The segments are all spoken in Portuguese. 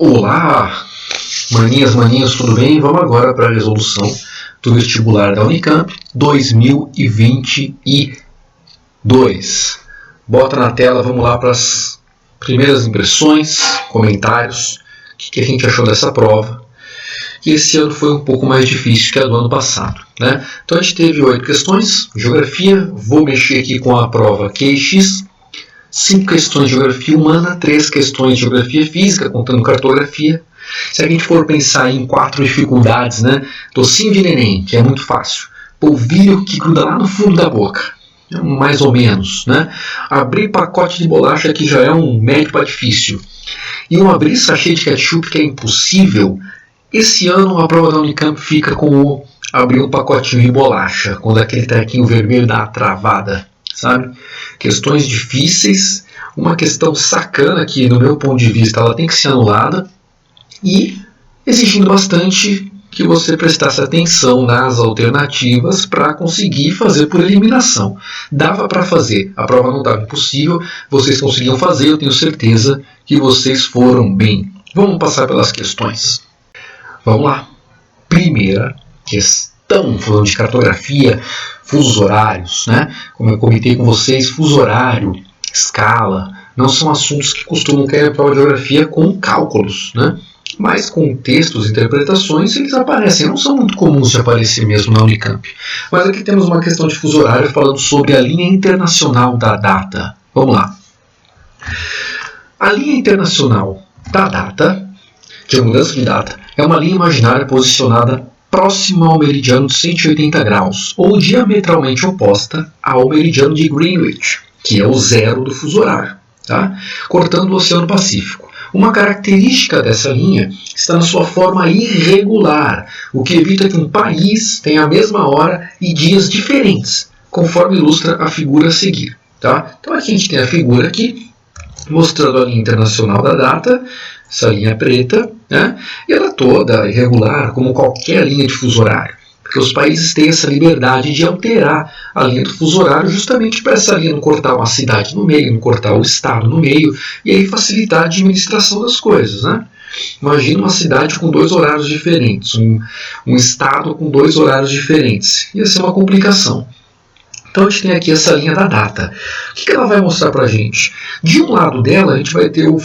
Olá, maninhas, tudo bem? Vamos agora para a resolução do vestibular da Unicamp 2022. Bota na tela, vamos lá para as primeiras impressões, comentários, o que a gente achou dessa prova. Que esse ano foi um pouco mais difícil que a do ano passado, né? Então a gente teve 8 questões, geografia, vou mexer aqui com a prova QX, 5 questões de geografia humana, 3 questões de geografia física, contando cartografia. Se a gente for pensar em 4 dificuldades, né? Tocinho de neném, que é muito fácil. Polvilho que gruda lá no fundo da boca, mais ou menos, né? Abrir pacote de bolacha, que já é um médio para difícil. E um abrir sachê de ketchup, que é impossível. Esse ano a prova da Unicamp fica com o abrir um pacotinho de bolacha, quando aquele trequinho vermelho dá uma travada, sabe? Questões difíceis, uma questão sacana que, no meu ponto de vista, ela tem que ser anulada e exigindo bastante que você prestasse atenção nas alternativas para conseguir fazer por eliminação. Dava para fazer, a prova não estava impossível, vocês conseguiam fazer, eu tenho certeza que vocês foram bem. Vamos passar pelas questões. Vamos lá. Primeira questão, falando de cartografia, fusos horários, né? Como eu comentei com vocês, fuso horário, escala, não são assuntos que costumam cair na prova de geografia com cálculos, né? Mas com textos e interpretações eles aparecem, não são muito comuns de aparecer mesmo na Unicamp. Mas aqui temos uma questão de fuso horário falando sobre a linha internacional da data. Vamos lá. A linha internacional da data, de mudança de data, é uma linha imaginária posicionada próxima ao meridiano de 180 graus, ou diametralmente oposta ao meridiano de Greenwich, que é o zero do fuso horário, tá? Cortando o Oceano Pacífico. Uma característica dessa linha está na sua forma irregular, o que evita que um país tenha a mesma hora e dias diferentes, conforme ilustra a figura a seguir, tá? Então aqui a gente tem a figura aqui, mostrando a linha internacional da data, essa linha preta, né? E ela é toda irregular, como qualquer linha de fuso horário, porque os países têm essa liberdade de alterar a linha do fuso horário justamente para essa linha não cortar uma cidade no meio, não cortar o estado no meio, e aí facilitar a administração das coisas, né? Imagina uma cidade com 2 horários diferentes, um estado com 2 horários diferentes, ia ser uma complicação. Então a gente tem aqui essa linha da data. O que ela vai mostrar para a gente? De um lado dela a gente vai ter o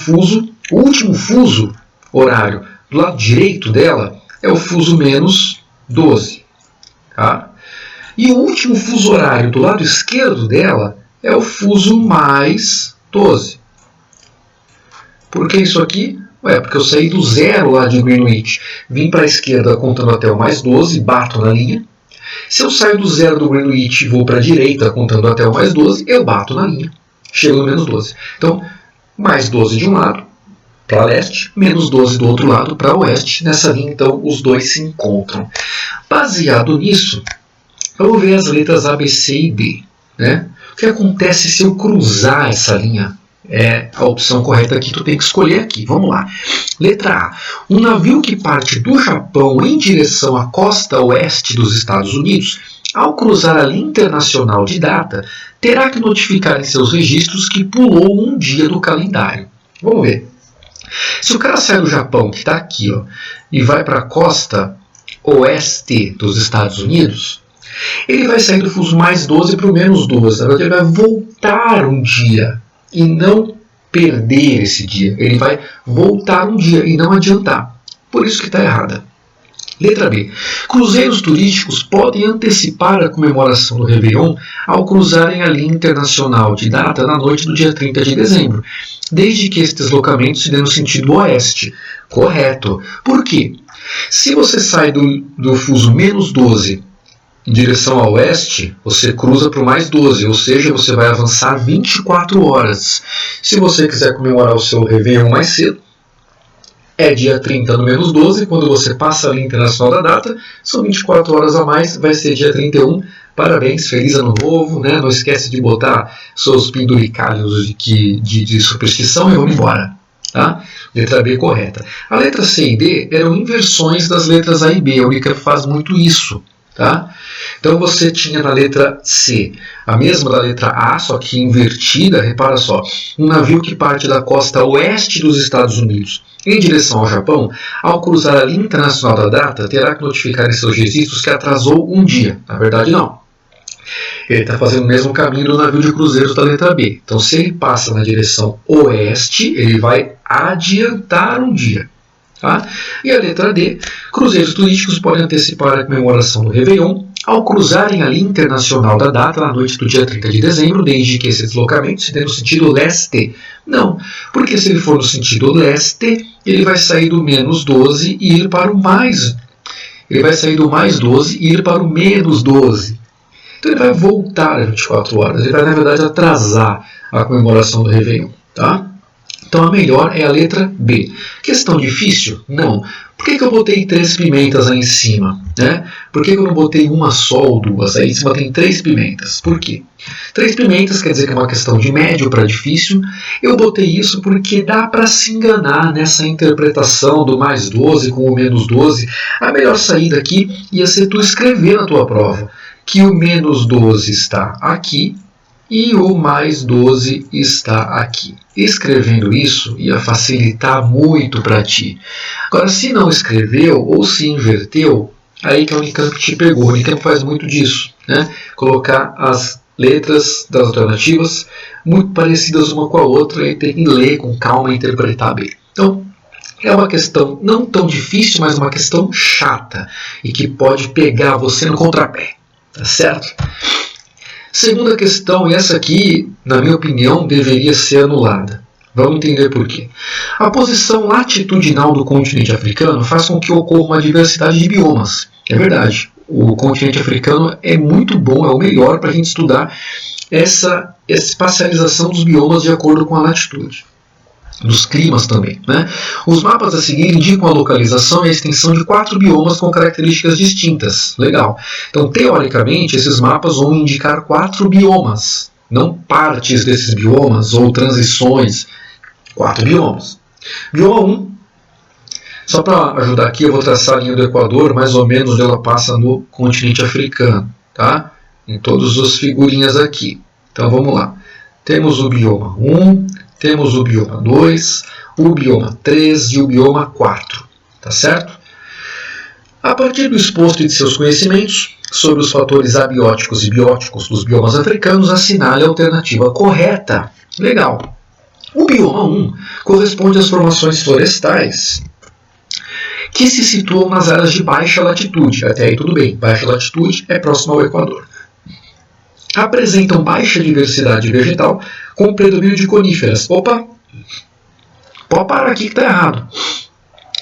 último fuso horário. Do lado direito dela é o fuso menos 12. Tá? E o último fuso horário do lado esquerdo dela é o fuso mais 12. Por que isso aqui? Porque eu saí do zero lá de Greenwich, vim para a esquerda contando até o mais 12, bato na linha. Se eu saio do zero do Greenwich e vou para a direita contando até o mais 12, eu bato na linha. Chego no menos 12. Então, mais 12 de um lado, para leste, menos 12 do outro lado, para oeste. Nessa linha, então, os dois se encontram. Baseado nisso, vamos ver as letras A, B, C e D. Né? O que acontece se eu cruzar essa linha? É a opção correta aqui, tu tem que escolher aqui. Vamos lá. Letra A. Um navio que parte do Japão em direção à costa oeste dos Estados Unidos, ao cruzar a linha internacional de data, terá que notificar em seus registros que pulou um dia do calendário. Vamos ver. Se o cara sai do Japão, que está aqui, ó, e vai para a costa oeste dos Estados Unidos, ele vai sair do fuso mais 12 para o menos 12. Na verdade, ele vai voltar um dia e não perder esse dia. Ele vai voltar um dia e não adiantar. Por isso que está errada. Letra B. Cruzeiros turísticos podem antecipar a comemoração do Réveillon ao cruzarem a linha internacional de data na noite do dia 30 de dezembro, desde que esse deslocamento se dê no sentido oeste. Correto. Por quê? Se você sai do fuso menos 12 em direção a oeste, você cruza para o mais 12, ou seja, você vai avançar 24 horas. Se você quiser comemorar o seu Réveillon mais cedo, é dia 30 no menos 12, quando você passa a linha internacional da data, são 24 horas a mais, vai ser dia 31. Parabéns, feliz ano novo, né? Não esquece de botar seus penduricalhos de superstição e vamos embora. Tá? Letra B correta. A letra C e D eram inversões das letras A e B, a Unicamp faz muito isso. Tá? Então você tinha na letra C a mesma da letra A, só que invertida. Repara só, um navio que parte da costa oeste dos Estados Unidos em direção ao Japão, ao cruzar a linha internacional da data, terá que notificar em seus registros que atrasou um dia. Na verdade, não. Ele está fazendo o mesmo caminho do navio de cruzeiros da letra B. Então, se ele passa na direção oeste, ele vai adiantar um dia. Tá? E a letra D, cruzeiros turísticos podem antecipar a comemoração do Réveillon ao cruzarem a linha internacional da data na noite do dia 30 de dezembro, desde que esse deslocamento se dê no sentido leste. Não, porque se ele for no sentido leste, ele vai sair do menos 12 e ir para o mais. Ele vai sair do mais 12 e ir para o menos 12. Então ele vai voltar a 24 horas. Ele vai, na verdade, atrasar a comemoração do Réveillon. Tá? Então a melhor é a letra B. Questão difícil? Não. Por que eu botei 3 pimentas aí em cima? Né? Por que eu não botei uma só ou duas? Aí em cima tem 3 pimentas. Por quê? 3 pimentas quer dizer que é uma questão de médio para difícil. Eu botei isso porque dá para se enganar nessa interpretação do mais 12 com o menos 12. A melhor saída aqui ia ser tu escrever na tua prova que o menos 12 está aqui e o mais 12 está aqui. Escrevendo isso ia facilitar muito para ti. Agora, se não escreveu ou se inverteu, aí que a Unicamp te pegou. A Unicamp faz muito disso, né? Colocar as letras das alternativas muito parecidas uma com a outra e ter que ler com calma e interpretar bem. Então, é uma questão não tão difícil, mas uma questão chata e que pode pegar você no contrapé. Tá certo? Segunda questão, e essa aqui, na minha opinião, deveria ser anulada. Vamos entender por quê. A posição latitudinal do continente africano faz com que ocorra uma diversidade de biomas. É verdade. O continente africano é muito bom, é o melhor para a gente estudar essa espacialização dos biomas de acordo com a latitude. Dos climas também. Né? Os mapas a seguir indicam a localização e a extensão de 4 biomas com características distintas. Legal. Então, teoricamente, esses mapas vão indicar 4 biomas, não partes desses biomas ou transições. 4 biomas. Bioma 1. Só para ajudar aqui, eu vou traçar a linha do Equador, mais ou menos onde ela passa no continente africano. Tá? Em todas as figurinhas aqui. Então, vamos lá. Temos o bioma 1. Temos o bioma 2, o bioma 3 e o bioma 4. Tá certo? A partir do exposto e de seus conhecimentos sobre os fatores abióticos e bióticos dos biomas africanos, assinale a alternativa correta. Legal. O bioma 1 corresponde às formações florestais que se situam nas áreas de baixa latitude. Até aí tudo bem. Baixa latitude é próximo ao Equador. Apresentam baixa diversidade vegetal com predomínio de coníferas. Opa! Pode parar aqui que está errado.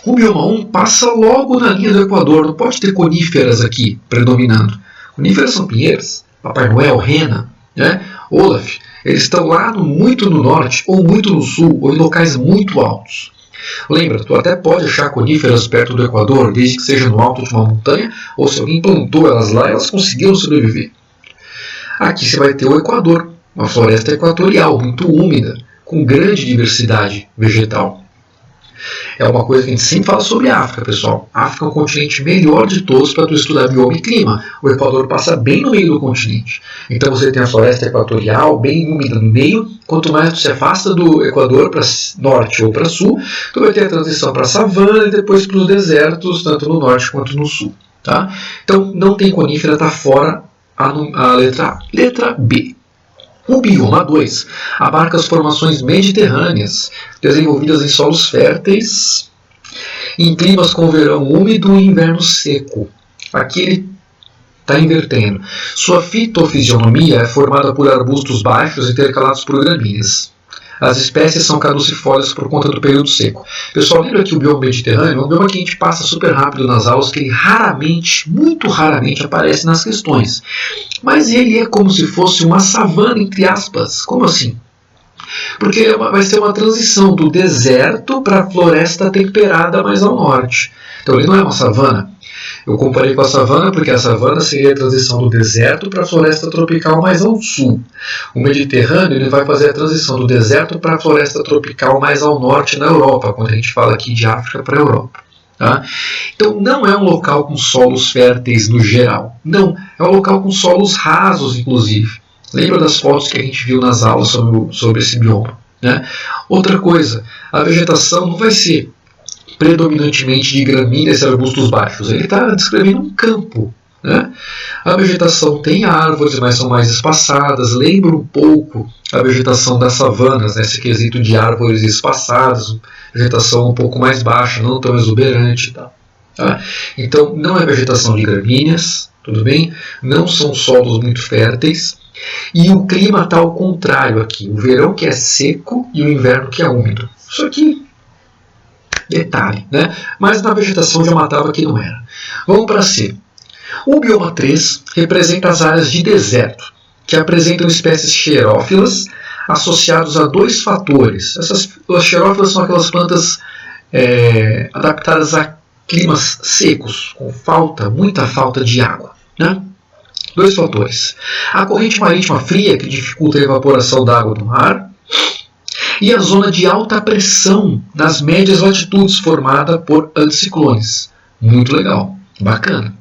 O bioma 1 passa logo na linha do Equador. Não pode ter coníferas aqui predominando. Coníferas são pinheiros. Papai Noel, Rena, né? Olaf. Eles estão lá muito no norte, ou muito no sul, ou em locais muito altos. Lembra, tu até pode achar coníferas perto do Equador, desde que seja no alto de uma montanha, ou se alguém plantou elas lá, elas conseguiram sobreviver. Aqui você vai ter o Equador, uma floresta equatorial, muito úmida, com grande diversidade vegetal. É uma coisa que a gente sempre fala sobre a África, pessoal. A África é um continente melhor de todos para tu estudar bioma e clima. O Equador passa bem no meio do continente. Então você tem a floresta equatorial, bem úmida no meio. Quanto mais tu se afasta do Equador para norte ou para sul, tu vai ter a transição para a savana e depois para os desertos, tanto no norte quanto no sul. Tá? Então não tem conífera, está fora a letra A. Letra B. O bioma 2 abarca as formações mediterrâneas, desenvolvidas em solos férteis, em climas com verão úmido e inverno seco. Aqui ele está invertendo. Sua fitofisionomia é formada por arbustos baixos intercalados por gramíneas. As espécies são caducifólias por conta do período seco. Pessoal, lembra que o bioma mediterrâneo é um bioma que a gente passa super rápido nas aulas, que ele raramente, muito raramente, aparece nas questões. Mas ele é como se fosse uma savana, entre aspas. Como assim? Porque vai ser uma transição do deserto para a floresta temperada mais ao norte. Então ele não é uma savana. Eu comparei com a savana porque a savana seria a transição do deserto para a floresta tropical mais ao sul. O Mediterrâneo ele vai fazer a transição do deserto para a floresta tropical mais ao norte na Europa, quando a gente fala aqui de África para a Europa. Tá? Então não é um local com solos férteis no geral. Não, é um local com solos rasos, inclusive. Lembra das fotos que a gente viu nas aulas sobre esse bioma? Né? Outra coisa, a vegetação não vai ser predominantemente de gramíneas e arbustos baixos. Ele está descrevendo um campo. Né? A vegetação tem árvores, mas são mais espaçadas, lembra um pouco a vegetação das savanas, né? Esse quesito de árvores espaçadas, vegetação um pouco mais baixa, não tão exuberante. Tá? Então, não é vegetação de gramíneas, tudo bem? Não são solos muito férteis, e o clima está ao contrário aqui, o verão que é seco e o inverno que é úmido. Isso aqui, detalhe, né? Mas na vegetação já matava que não era. Vamos para C. O bioma 3 representa as áreas de deserto, que apresentam espécies xerófilas associadas a dois fatores. As xerófilas são aquelas plantas adaptadas a climas secos, com muita falta de água. Né? Dois fatores. A corrente marítima fria, que dificulta a evaporação da água do mar, e a zona de alta pressão nas médias latitudes, formada por anticiclones. Muito legal, bacana.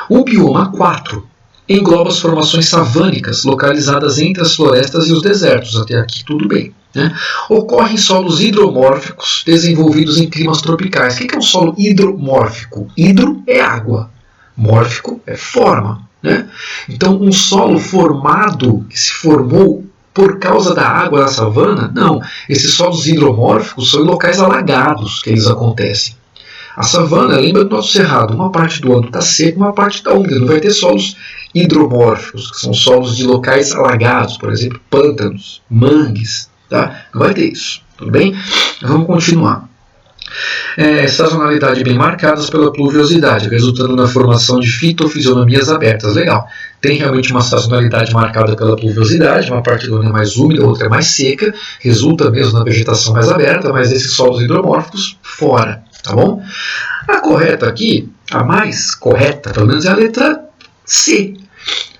O bioma 4 engloba as formações savânicas localizadas entre as florestas e os desertos. Até aqui tudo bem. Né? Ocorre em solos hidromórficos desenvolvidos em climas tropicais. O que é um solo hidromórfico? Hidro é água, mórfico é forma. Né? Então um solo formado, que se formou por causa da água da savana, não. Esses solos hidromórficos são em locais alagados que eles acontecem. A savana, lembra do nosso cerrado, uma parte do ano está seca, uma parte está úmida. Não vai ter solos hidromórficos, que são solos de locais alagados, por exemplo, pântanos, mangues. Tá? Não vai ter isso, tudo bem? Vamos continuar. Sazonalidade bem marcadas pela pluviosidade, resultando na formação de fitofisionomias abertas. Legal. Tem realmente uma sazonalidade marcada pela pluviosidade, uma parte do ano é mais úmida, outra é mais seca, resulta mesmo na vegetação mais aberta, mas esses solos hidromórficos, fora. Tá bom? A correta aqui, a mais correta, pelo menos, é a letra C.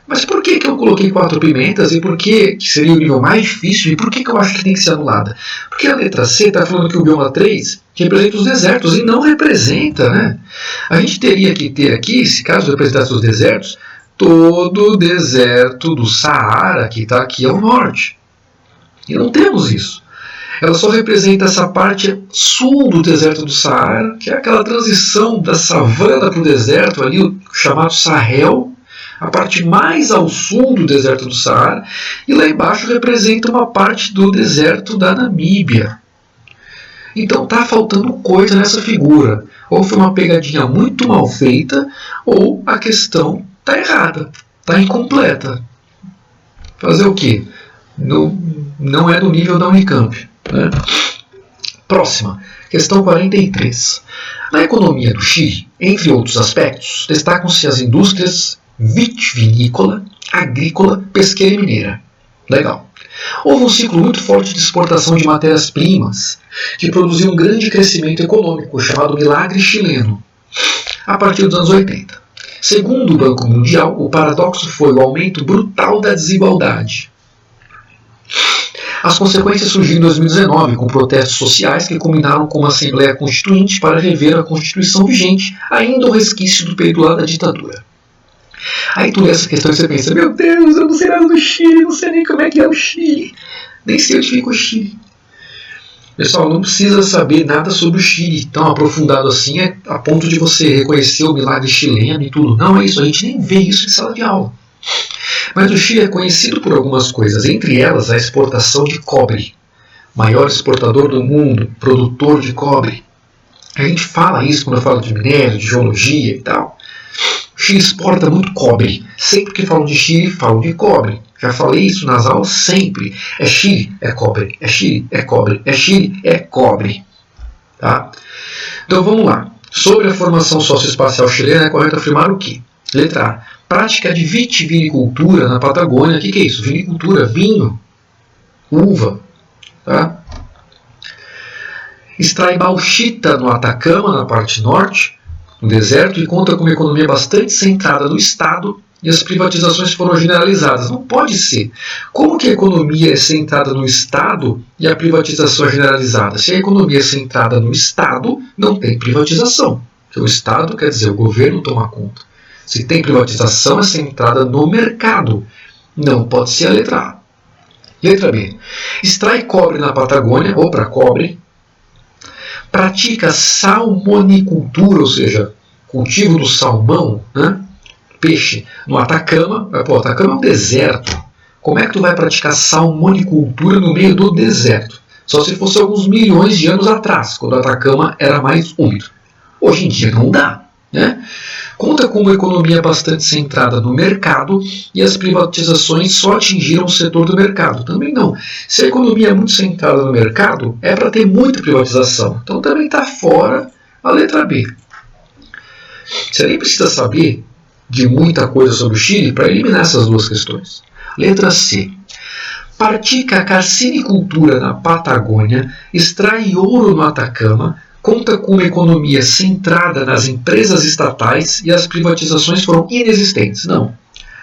Mas por que eu coloquei 4 pimentas e por que seria o nível mais difícil e por que eu acho que tem que ser anulada? Porque a letra C está falando que o bioma 3 representa os desertos e não representa, né? A gente teria que ter aqui, se caso representasse os desertos, todo o deserto do Saara que está aqui ao norte. E não temos isso. Ela só representa essa parte sul do deserto do Saara, que é aquela transição da savana para o deserto, ali o chamado Sahel, a parte mais ao sul do deserto do Saara, e lá embaixo representa uma parte do deserto da Namíbia. Então está faltando coisa nessa figura. Ou foi uma pegadinha muito mal feita, ou a questão está errada, está incompleta. Fazer o quê? Não é do nível da Unicamp. Né? Próxima, questão 43. Na economia do Chile, entre outros aspectos, destacam-se as indústrias vitivinícola, agrícola, pesqueira e mineira. Legal. Houve um ciclo muito forte de exportação de matérias-primas, que produziu um grande crescimento econômico, chamado milagre chileno, a partir dos anos 80. Segundo o Banco Mundial, o paradoxo foi o aumento brutal da desigualdade. As consequências surgiram em 2019, com protestos sociais que culminaram com uma Assembleia Constituinte para rever a Constituição vigente, ainda um resquício do período lá da ditadura. Aí tu lê essa questão e você pensa, meu Deus, eu não sei nada do Chile, não sei nem como é que é o Chile. Nem sei onde fica o Chile. Pessoal, não precisa saber nada sobre o Chile tão aprofundado assim, a ponto de você reconhecer o milagre chileno e tudo. Não é isso, a gente nem vê isso em sala de aula. Mas o Chile é conhecido por algumas coisas, entre elas a exportação de cobre. Maior exportador do mundo, produtor de cobre. A gente fala isso quando eu falo de minério, de geologia e tal. O Chile exporta muito cobre. Sempre que falam de Chile, falam de cobre. Já falei isso nas aulas sempre. É Chile, é cobre. É Chile, é cobre. É Chile, é cobre. Tá? Então vamos lá. Sobre a formação socioespacial chilena, é correto afirmar o quê? Letra A. Prática de vitivinicultura na Patagônia. O que é isso? Vinicultura, vinho, uva. Tá? Extrai bauxita no Atacama, na parte norte, no deserto, e conta com uma economia bastante centrada no estado e as privatizações foram generalizadas. Não pode ser. Como que a economia é centrada no Estado e a privatização é generalizada? Se a economia é centrada no Estado, não tem privatização. Porque o Estado quer dizer o governo toma conta. Se tem privatização, é centrada no mercado. Não pode ser a letra A. Letra B. Extrai cobre na Patagônia, ou para cobre. Pratica salmonicultura, ou seja, cultivo do salmão, né? Peixe, no Atacama. Pô, Atacama é um deserto. Como é que tu vai praticar salmonicultura no meio do deserto? Só se fosse alguns milhões de anos atrás, quando o Atacama era mais úmido. Hoje em dia não dá, né? Conta com uma economia bastante centrada no mercado e as privatizações só atingiram o setor do mercado. Também não. Se a economia é muito centrada no mercado, é para ter muita privatização. Então também está fora a letra B. Você nem precisa saber de muita coisa sobre o Chile para eliminar essas duas questões. Letra C. Pratica carcinicultura na Patagônia, extrai ouro no Atacama, conta com uma economia centrada nas empresas estatais e as privatizações foram inexistentes. Não.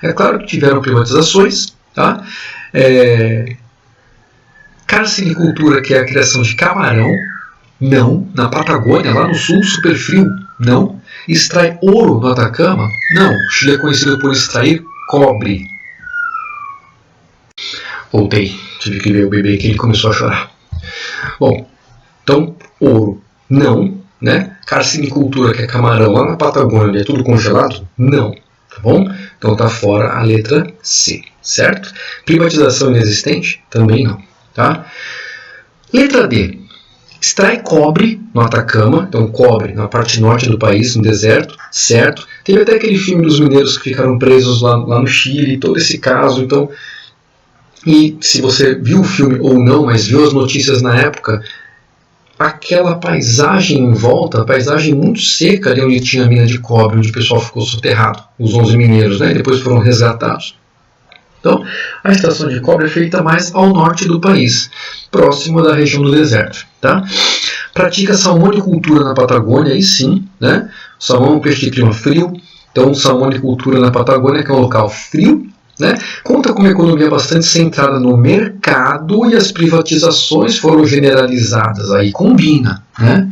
É claro que tiveram privatizações, tá? Carcinicultura, que é a criação de camarão, não. Na Patagônia, lá no sul, super frio, não. Extrai ouro no Atacama? Não. O Chile é conhecido por extrair cobre. Voltei. Tive que ver o bebê que ele começou a chorar. Bom, então, ouro, não. Né? Carcinicultura, que é camarão lá na Patagônia, é tudo congelado? Não. Tá bom? Então tá fora a letra C. Certo? Privatização inexistente? Também não. Tá? Letra D. Extrai cobre no Atacama, então cobre na parte norte do país, no deserto, certo? Teve até aquele filme dos mineiros que ficaram presos lá no Chile, todo esse caso, então... E se você viu o filme ou não, mas viu as notícias na época, aquela paisagem em volta, paisagem muito seca ali onde tinha a mina de cobre, onde o pessoal ficou soterrado, os 11 mineiros, né? E depois foram resgatados. Então, a extração de cobre é feita mais ao norte do país, próximo da região do deserto. Tá? Pratica salmonicultura na Patagônia, aí sim. Né? O salmão é um peixe de clima frio, então salmonicultura na Patagônia, que é um local frio. Né? Conta com uma economia bastante centrada no mercado e as privatizações foram generalizadas. Aí combina. Né?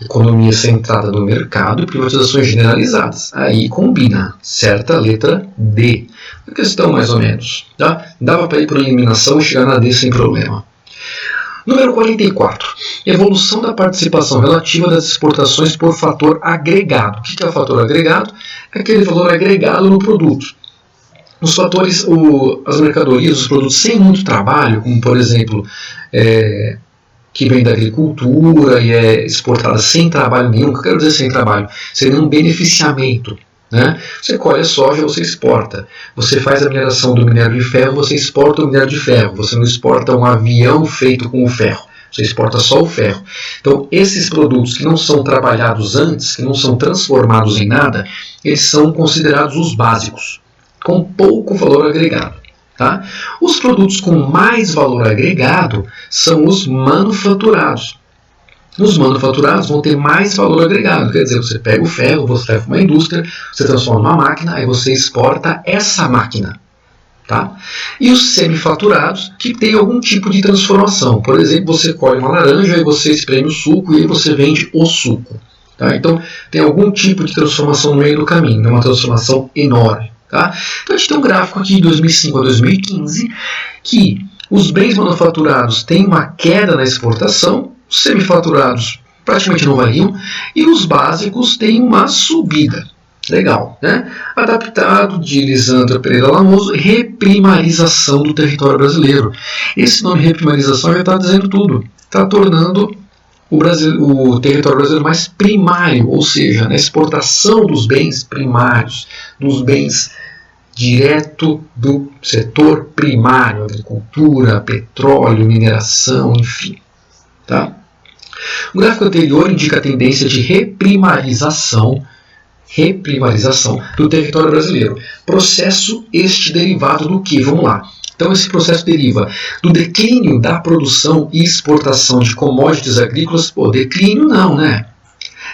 Economia centrada no mercado e privatizações generalizadas. Aí combina. Certa letra D. A questão mais ou menos. Tá? Dava para ir por eliminação e chegar na D sem problema. Número 44. Evolução da participação relativa das exportações por fator agregado. O que é o fator agregado? É aquele valor agregado no produto. Os fatores, as mercadorias, os produtos sem muito trabalho, como por exemplo, que vem da agricultura e é exportada sem trabalho nenhum, o que eu quero dizer sem trabalho? Seria um beneficiamento. Né? Você colhe a soja, você exporta. Você faz a mineração do minério de ferro, você exporta o minério de ferro. Você não exporta um avião feito com o ferro. Você exporta só o ferro. Então, esses produtos que não são trabalhados antes, que não são transformados em nada, eles são considerados os básicos, com pouco valor agregado. Tá? Os produtos com mais valor agregado são os manufaturados. Os manufaturados vão ter mais valor agregado, quer dizer, você pega o ferro, você leva para uma indústria, você transforma numa máquina, aí você exporta essa máquina. Tá? E os semifaturados, que tem algum tipo de transformação. Por exemplo, você colhe uma laranja e você espreme o suco e aí você vende o suco. Tá? Então, tem algum tipo de transformação no meio do caminho, não é uma transformação enorme. Tá? Então, a gente tem um gráfico aqui de 2005 a 2015, que os bens manufaturados têm uma queda na exportação, os semifaturados praticamente não variam, e os básicos têm uma subida. Legal, né? Adaptado de Lisandra Pereira Lamoso, reprimarização do território brasileiro. Esse nome reprimarização já está dizendo tudo. Está tornando o território brasileiro mais primário, ou seja, na exportação dos bens primários, dos bens direto do setor primário, agricultura, petróleo, mineração, enfim. Tá? O gráfico anterior indica a tendência de reprimarização do território brasileiro. Processo este derivado do que? Vamos lá. Então esse processo deriva do declínio da produção e exportação de commodities agrícolas. Pô, declínio não, né?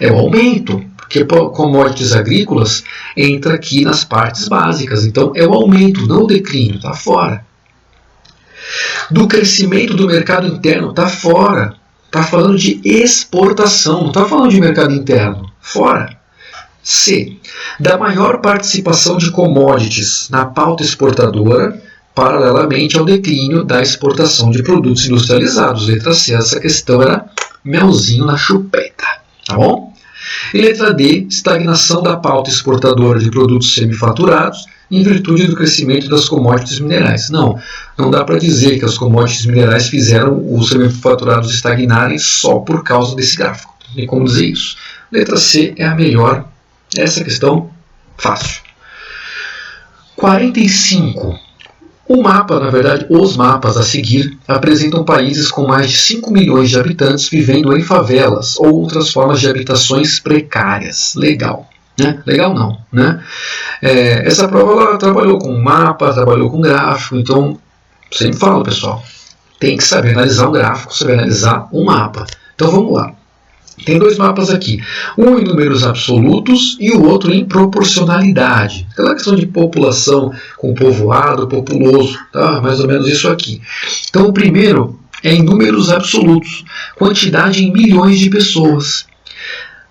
É o aumento. Porque commodities agrícolas entra aqui nas partes básicas. Então é o aumento, não o declínio, está fora. Do crescimento do mercado interno, está fora. Está falando de exportação, não está falando de mercado interno. Fora. C. Da maior participação de commodities na pauta exportadora, paralelamente ao declínio da exportação de produtos industrializados. Letra C, essa questão era melzinho na chupeta. Tá bom? E letra D, estagnação da pauta exportadora de produtos semifaturados em virtude do crescimento das commodities minerais. Não dá para dizer que as commodities minerais fizeram os semifaturados estagnarem só por causa desse gráfico. Não tem como dizer isso. Letra C é a melhor. Essa questão, fácil. 45. O mapa, na verdade, os mapas a seguir apresentam países com mais de 5 milhões de habitantes vivendo em favelas ou outras formas de habitações precárias. Legal. Né? Legal não. Né? Essa prova ela trabalhou com mapa, trabalhou com gráfico, então, sempre falo, pessoal, tem que saber analisar um gráfico, saber analisar um mapa. Então vamos lá. Tem dois mapas aqui, um em números absolutos e o outro em proporcionalidade. Aquela questão de população com povoado, populoso, tá? Mais ou menos isso aqui. Então o primeiro é em números absolutos, quantidade em milhões de pessoas.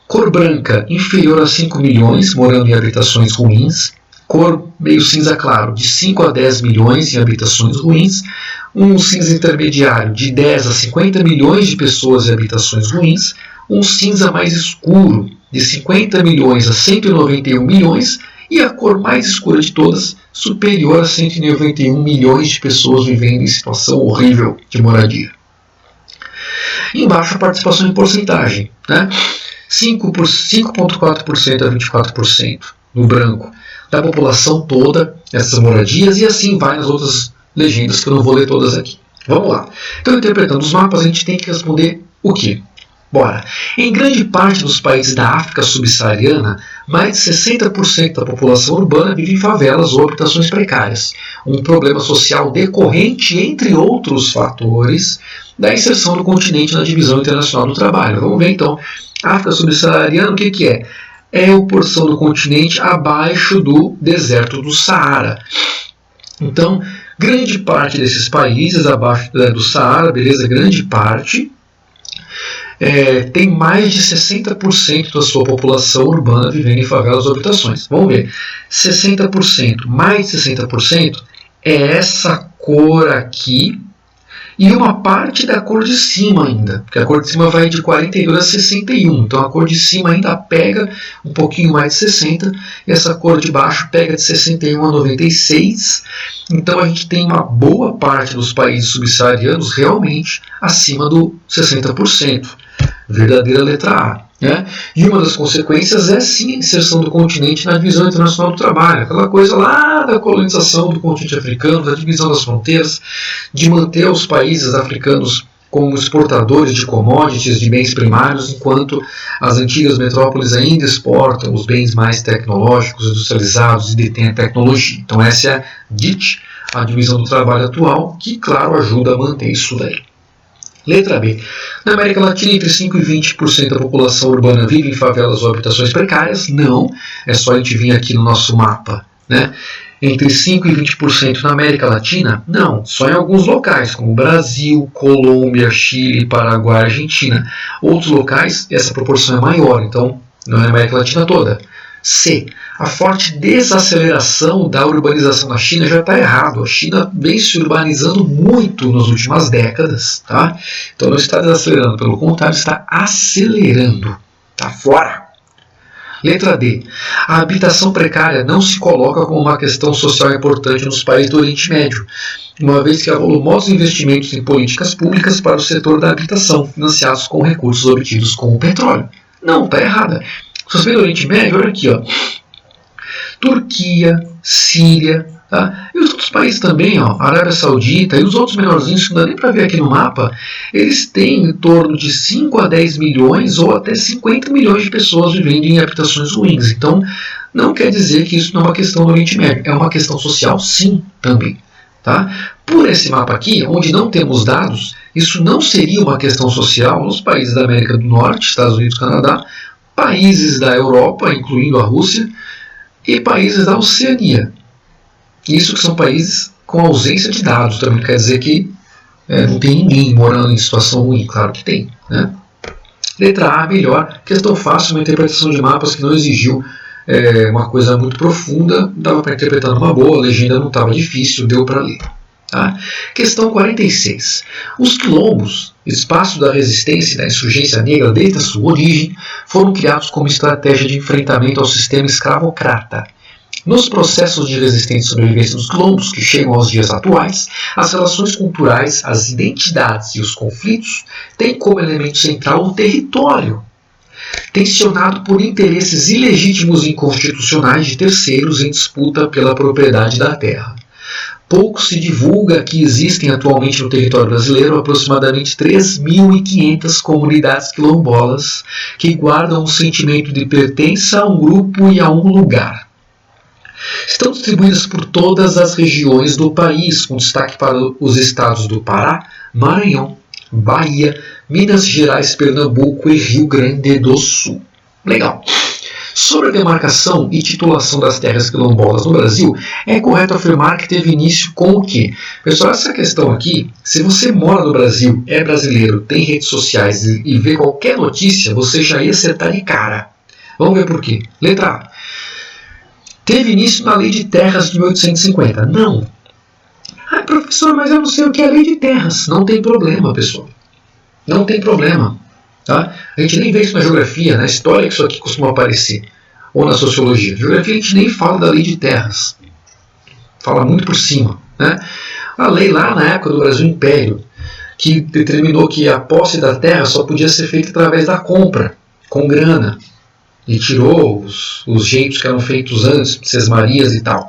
Cor branca inferior a 5 milhões, morando em habitações ruins. Cor meio cinza claro, de 5 a 10 milhões em habitações ruins. Um cinza intermediário, de 10 a 50 milhões de pessoas em habitações ruins. Um cinza mais escuro, de 50 milhões a 191 milhões, e a cor mais escura de todas, superior a 191 milhões de pessoas vivendo em situação horrível de moradia. Embaixo a participação em porcentagem, né? 5,4% a 24% no branco da população toda, essas moradias, e assim vai nas outras legendas que eu não vou ler todas aqui. Vamos lá. Então, interpretando os mapas, a gente tem que responder o quê? Bora. Em grande parte dos países da África subsaariana, mais de 60% da população urbana vive em favelas ou habitações precárias. Um problema social decorrente, entre outros fatores, da inserção do continente na divisão internacional do trabalho. Vamos ver então. África subsaariana, o que é? É a porção do continente abaixo do deserto do Saara. Então, grande parte desses países abaixo do Saara, beleza? Grande parte. Tem mais de 60% da sua população urbana vivendo em favelas ou habitações. Vamos ver. 60%, mais de 60% é essa cor aqui e uma parte da cor de cima ainda, porque a cor de cima vai de 42 a 61, então a cor de cima ainda pega um pouquinho mais de 60, e essa cor de baixo pega de 61 a 96, então a gente tem uma boa parte dos países subsaarianos realmente acima do 60%, verdadeira letra A. Né? E uma das consequências é sim a inserção do continente na divisão internacional do trabalho, aquela coisa lá da colonização do continente africano, da divisão das fronteiras, de manter os países africanos como exportadores de commodities, de bens primários, enquanto as antigas metrópoles ainda exportam os bens mais tecnológicos, industrializados e detêm a tecnologia. Então essa é a DIT, a divisão do trabalho atual, que claro ajuda a manter isso daí. Letra B. Na América Latina, entre 5% e 20% da população urbana vive em favelas ou habitações precárias? Não. É só a gente vir aqui no nosso mapa. Né? Entre 5% e 20% na América Latina? Não. Só em alguns locais, como Brasil, Colômbia, Chile, Paraguai, Argentina. Outros locais, essa proporção é maior. Então, não é na América Latina toda. C. A forte desaceleração da urbanização na China já está errado. A China vem se urbanizando muito nas últimas décadas. Tá? Então não está desacelerando, pelo contrário, está acelerando. Está fora. Letra D. A habitação precária não se coloca como uma questão social importante nos países do Oriente Médio, uma vez que há volumosos investimentos em políticas públicas para o setor da habitação, financiados com recursos obtidos com o petróleo. Não, está errada. Se você vê do Oriente Médio, olha aqui, ó. Turquia, Síria, tá? E os outros países também, ó, Arábia Saudita e os outros menorzinhos, que não dá nem para ver aqui no mapa, eles têm em torno de 5 a 10 milhões ou até 50 milhões de pessoas vivendo em habitações ruins. Então, não quer dizer que isso não é uma questão do Oriente Médio, é uma questão social sim também. Tá? Por esse mapa aqui, onde não temos dados, isso não seria uma questão social nos países da América do Norte, Estados Unidos e Canadá, países da Europa, incluindo a Rússia, e países da Oceania. Isso que são países com ausência de dados, também quer dizer que não tem ninguém morando em situação ruim, claro que tem, né? Letra A, melhor, questão fácil, uma interpretação de mapas que não exigiu uma coisa muito profunda, dava para interpretar numa boa, a legenda não estava difícil, deu para ler. Tá? Questão 46. Os quilombos, espaço da resistência e da insurgência negra desde a sua origem, foram criados como estratégia de enfrentamento ao sistema escravocrata. Nos processos de resistência e sobrevivência dos quilombos, que chegam aos dias atuais, as relações culturais, as identidades e os conflitos têm como elemento central o território, tensionado por interesses ilegítimos e inconstitucionais de terceiros em disputa pela propriedade da terra. Pouco se divulga que existem atualmente no território brasileiro aproximadamente 3.500 comunidades quilombolas que guardam um sentimento de pertença a um grupo e a um lugar. Estão distribuídas por todas as regiões do país, com destaque para os estados do Pará, Maranhão, Bahia, Minas Gerais, Pernambuco e Rio Grande do Sul. Legal. Sobre a demarcação e titulação das terras quilombolas no Brasil, é correto afirmar que teve início com o quê? Pessoal, essa questão aqui, se você mora no Brasil, é brasileiro, tem redes sociais e vê qualquer notícia, você já ia acertar de cara. Vamos ver por quê. Letra A. Teve início na Lei de Terras de 1850. Não. Ah, professor, mas eu não sei o que é a Lei de Terras. Não tem problema, pessoal. Não tem problema. Tá? A gente nem vê isso na geografia, na história que isso aqui costuma aparecer. Ou na sociologia. Na geografia a gente nem fala da Lei de Terras. Fala muito por cima. Né? A lei lá na época do Brasil Império, que determinou que a posse da terra só podia ser feita através da compra, com grana. E tirou os jeitos que eram feitos antes, sesmarias e tal.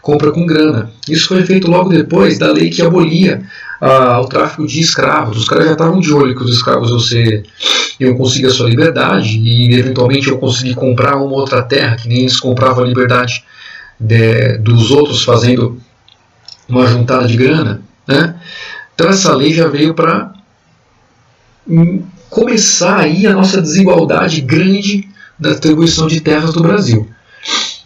Compra com grana. Isso foi feito logo depois da lei que abolia o tráfico de escravos. Os caras já estavam de olho que os escravos iam conseguir a sua liberdade e eventualmente iam conseguir comprar uma outra terra, que nem eles compravam a liberdade dos outros fazendo uma juntada de grana. Né? Então essa lei já veio para começar aí a nossa desigualdade grande da atribuição de terras do Brasil.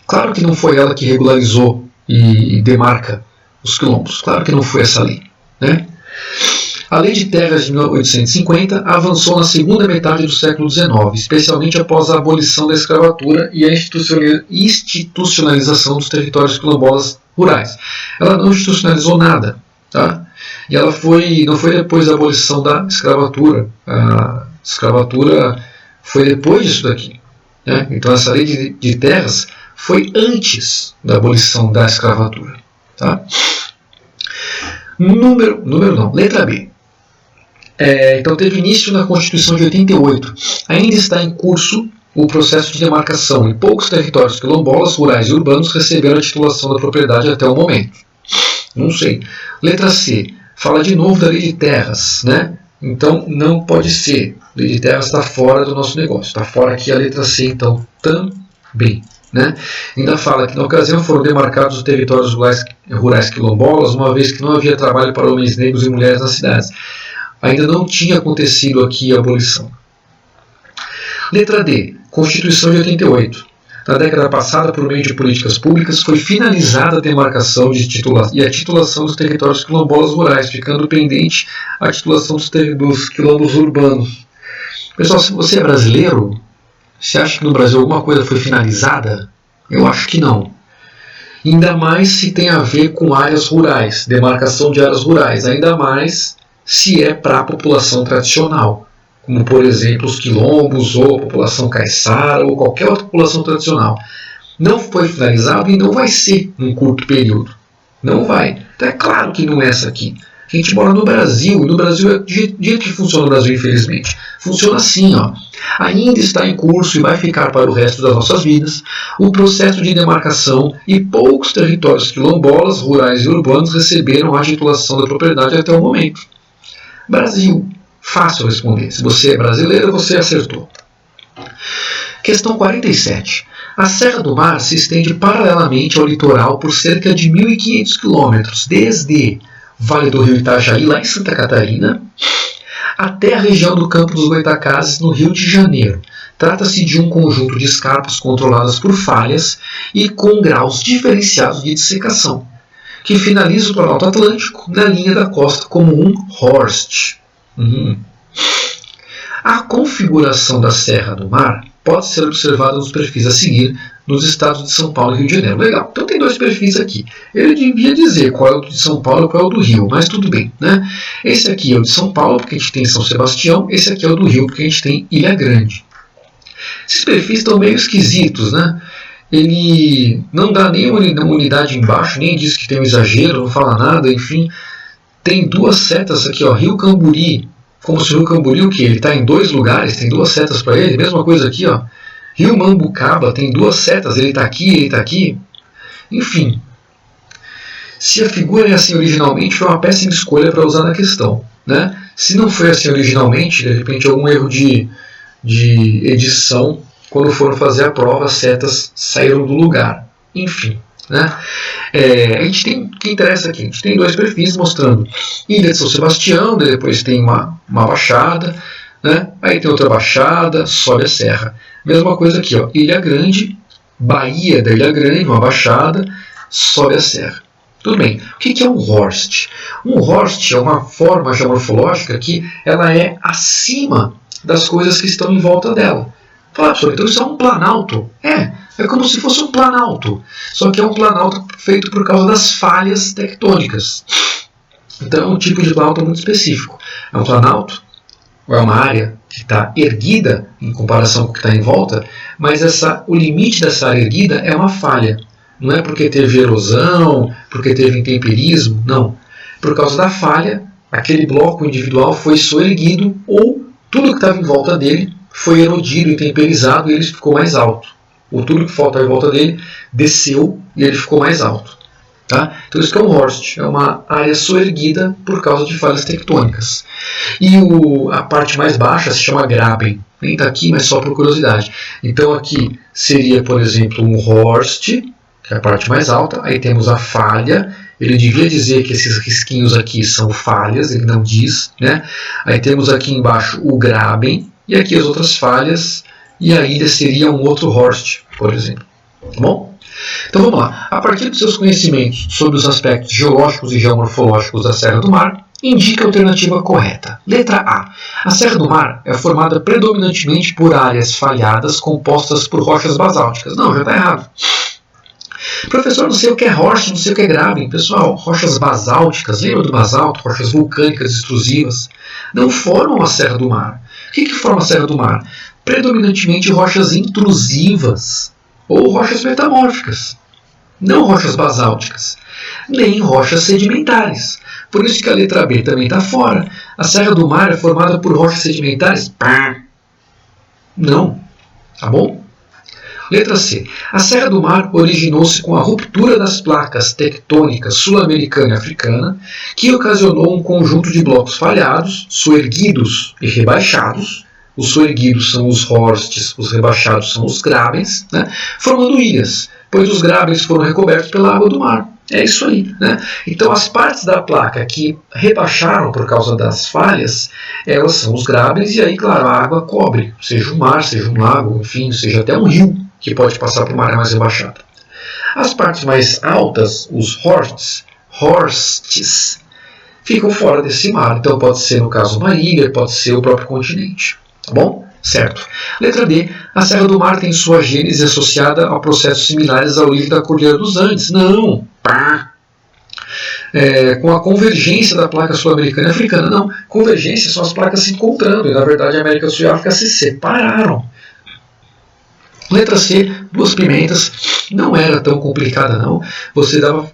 Claro que não foi ela que regularizou e demarca os quilombos. Claro que não foi essa lei. Né? A Lei de Terras de 1850 avançou na segunda metade do século XIX, especialmente após a abolição da escravatura e a institucionalização dos territórios quilombolas rurais. Ela não institucionalizou nada. Tá? E ela não foi depois da abolição da escravatura. A escravatura foi depois disso daqui. Né? Então essa lei de terras foi antes da abolição da escravatura. Tá? Letra B. Então teve início na Constituição de 88. Ainda está em curso o processo de demarcação e poucos territórios quilombolas, rurais e urbanos receberam a titulação da propriedade até o momento. Não sei. Letra C. Fala de novo da lei de terras, né? Então não pode ser. A lei de terras está fora do nosso negócio. Está fora aqui a letra C, então também. Né? Ainda fala que na ocasião foram demarcados os territórios rurais quilombolas, uma vez que não havia trabalho para homens negros e mulheres nas cidades. Ainda não tinha acontecido aqui a abolição. Letra D. Constituição de 88. Na década passada, por meio de políticas públicas, foi finalizada a demarcação e a titulação dos territórios quilombolas rurais, ficando pendente a titulação dos quilombos urbanos. Pessoal, se você é brasileiro, você acha que no Brasil alguma coisa foi finalizada? Eu acho que não. Ainda mais se tem a ver com áreas rurais, demarcação de áreas rurais, ainda mais se é para a população tradicional, como por exemplo os quilombos, ou a população caiçara, ou qualquer outra população tradicional. Não foi finalizado e não vai ser num curto período. Não vai. Então é claro que não é essa aqui. A gente mora no Brasil, e no Brasil, do jeito que funciona no Brasil, infelizmente, funciona assim, ó. Ainda está em curso e vai ficar para o resto das nossas vidas o processo de demarcação e poucos territórios quilombolas, rurais e urbanos receberam a titulação da propriedade até o momento. Brasil. Fácil responder. Se você é brasileiro, você acertou. Questão 47. A Serra do Mar se estende paralelamente ao litoral por cerca de 1.500 quilômetros, desde Vale do Rio Itajaí, lá em Santa Catarina, até a região do Campo dos Goitacazes, no Rio de Janeiro. Trata-se de um conjunto de escarpas controladas por falhas e com graus diferenciados de dissecação, que finaliza o Planalto Atlântico na linha da costa como um horst. A configuração da Serra do Mar pode ser observada nos perfis a seguir nos estados de São Paulo e Rio de Janeiro. Legal, então tem dois perfis aqui. Ele devia dizer qual é o de São Paulo e qual é o do Rio, mas tudo bem, né? Esse aqui é o de São Paulo, porque a gente tem São Sebastião, esse aqui é o do Rio, porque a gente tem Ilha Grande. Esses perfis estão meio esquisitos, né? Ele não dá nem uma unidade embaixo, nem diz que tem um exagero, não fala nada, enfim. Tem duas setas aqui, ó, Rio Camburi, como se o Rio Camburi, o quê? Ele está em dois lugares, tem duas setas para ele, mesma coisa aqui, ó. Rio Mambucaba tem duas setas, ele está aqui, ele está aqui. Enfim, se a figura é assim originalmente, foi uma péssima escolha para usar na questão, né? Se não foi assim originalmente, de repente algum erro de edição, quando foram fazer a prova, as setas saíram do lugar. Enfim, né? A gente tem, o que interessa aqui, a gente tem dois perfis mostrando Ilha de São Sebastião, depois tem uma baixada, né? Aí tem outra baixada, sobe a serra. Mesma coisa aqui, ó, Ilha Grande, Baía da Ilha Grande, uma baixada, sobe a serra. Tudo bem. O que é um horst? Um horst é uma forma geomorfológica que ela é acima das coisas que estão em volta dela. Fala, professor, então isso é um planalto? É como se fosse um planalto, só que é um planalto feito por causa das falhas tectônicas. Então é um tipo de planalto muito específico. É um planalto, ou é uma área que está erguida em comparação com o que está em volta, mas o limite dessa área erguida é uma falha. Não é porque teve erosão, porque teve intemperismo, não. Por causa da falha, aquele bloco individual foi soerguido ou tudo que estava em volta dele foi erodido, intemperizado e ele ficou mais alto. Ou tudo que faltava em volta dele desceu e ele ficou mais alto. Tá? Então isso que é um horst, é uma área soerguida por causa de falhas tectônicas. E a parte mais baixa se chama graben. Nem está aqui, mas só por curiosidade. Então aqui seria, por exemplo, um horst, que é a parte mais alta. Aí temos a falha. Ele devia dizer que esses risquinhos aqui são falhas, ele não diz, né? Aí temos aqui embaixo o graben, e aqui as outras falhas, e aí desceria um outro horst, por exemplo. Tá bom? Então vamos lá. A partir dos seus conhecimentos sobre os aspectos geológicos e geomorfológicos da Serra do Mar, indique a alternativa correta. Letra A. A Serra do Mar é formada predominantemente por áreas falhadas compostas por rochas basálticas. Não, já está errado. Professor, não sei o que é horst, não sei o que é graben. Pessoal, rochas basálticas, lembra do basalto? Rochas vulcânicas extrusivas, não formam a Serra do Mar. O que forma a Serra do Mar? Predominantemente rochas intrusivas ou rochas metamórficas, não rochas basálticas, nem rochas sedimentares. Por isso que a letra B também está fora. A Serra do Mar é formada por rochas sedimentares? Não. Tá bom? Letra C. A Serra do Mar originou-se com a ruptura das placas tectônicas sul-americana e africana, que ocasionou um conjunto de blocos falhados, soerguidos e rebaixados. Os soerguidos são os horsts, os rebaixados são os grabens, né? Formando ilhas, pois os grabens foram recobertos pela água do mar. É isso aí, né? Então as partes da placa que rebaixaram por causa das falhas, elas são os grabens, e aí, claro, a água cobre, seja um mar, seja um lago, enfim, seja até um rio, que pode passar por uma área mais rebaixada. As partes mais altas, os horsts, ficam fora desse mar. Então pode ser, no caso, uma ilha, pode ser o próprio continente. Tá bom? Certo. Letra D. A Serra do Mar tem sua gênese associada a processos similares à origem da Cordilheira dos Andes. Não. Com a convergência da placa sul-americana e africana. Não. Convergência são as placas se encontrando. E, na verdade, a América do Sul e a África se separaram. Letra C, duas pimentas, não era tão complicada não,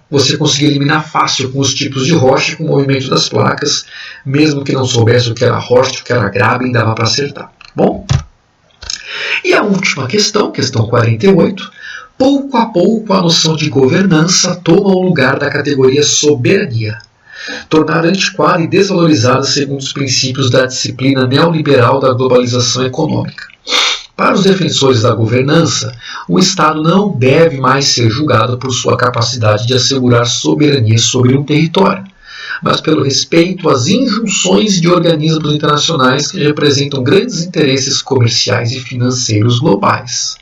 você conseguia eliminar fácil com os tipos de rocha e com o movimento das placas, mesmo que não soubesse o que era horst, o que era graben, dava para acertar. Bom, e a última questão, questão 48, pouco a pouco a noção de governança toma o lugar da categoria soberania, tornada antiquada e desvalorizada segundo os princípios da disciplina neoliberal da globalização econômica. Para os defensores da governança, o Estado não deve mais ser julgado por sua capacidade de assegurar soberania sobre um território, mas pelo respeito às injunções de organismos internacionais que representam grandes interesses comerciais e financeiros globais.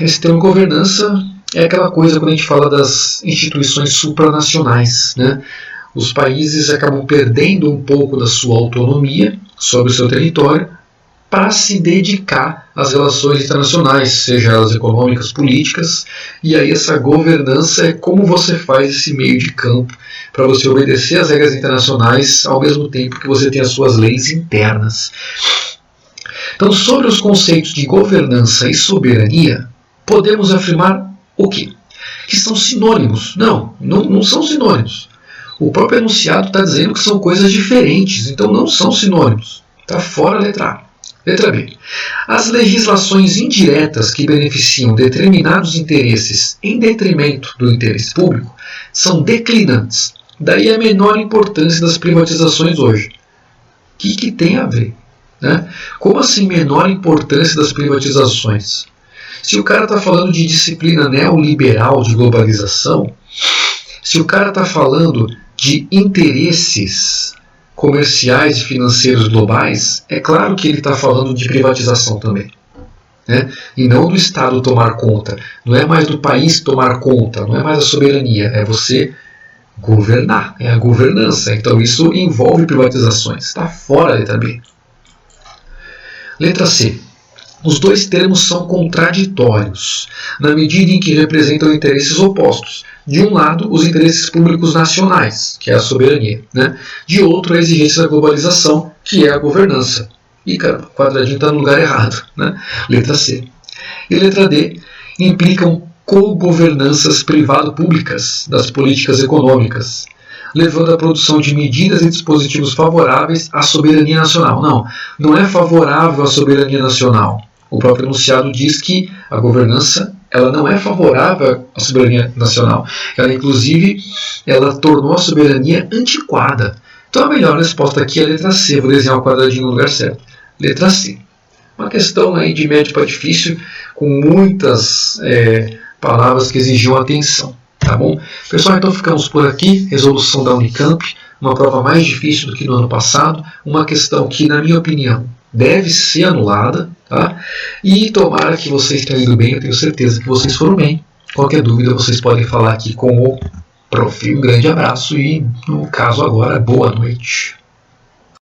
Esse termo governança é aquela coisa quando a gente fala das instituições supranacionais, né? Os países acabam perdendo um pouco da sua autonomia sobre o seu território para se dedicar às relações internacionais, seja elas econômicas, políticas, e aí essa governança é como você faz esse meio de campo para você obedecer às regras internacionais ao mesmo tempo que você tem as suas leis internas. Então, sobre os conceitos de governança e soberania, podemos afirmar o quê? Que são sinônimos. Não são sinônimos. O próprio enunciado está dizendo que são coisas diferentes, então não são sinônimos. Está fora a letra A. Letra B. As legislações indiretas que beneficiam determinados interesses em detrimento do interesse público são declinantes. Daí a menor importância das privatizações hoje. O que tem a ver? Né? Como assim menor importância das privatizações? Se o cara está falando de disciplina neoliberal de globalização, se o cara está falando de interesses comerciais e financeiros globais, é claro que ele está falando de privatização também. Né? E não do Estado tomar conta. Não é mais do país tomar conta, não é mais a soberania, é você governar, é a governança. Então isso envolve privatizações. Está fora a letra B. Letra C. Os dois termos são contraditórios, na medida em que representam interesses opostos. De um lado, os interesses públicos nacionais, que é a soberania. Né? De outro, a exigência da globalização, que é a governança. E, caramba, o quadradinho está no lugar errado. Né? Letra C. E letra D implicam co-governanças privado-públicas das políticas econômicas, levando à produção de medidas e dispositivos favoráveis à soberania nacional. Não é favorável à soberania nacional. O próprio enunciado diz que a governança ela não é favorável à soberania nacional. Ela, inclusive, ela tornou a soberania antiquada. Então a melhor resposta aqui é a letra C. Vou desenhar o quadradinho no lugar certo. Letra C. Uma questão aí de médio para difícil, com muitas palavras que exigiam atenção. Tá bom? Pessoal, então ficamos por aqui. Resolução da Unicamp, uma prova mais difícil do que no ano passado, uma questão que, na minha opinião, deve ser anulada, tá? E tomara que vocês tenham ido bem, eu tenho certeza que vocês foram bem. Qualquer dúvida, vocês podem falar aqui com o prof. Um grande abraço e, no caso agora, boa noite.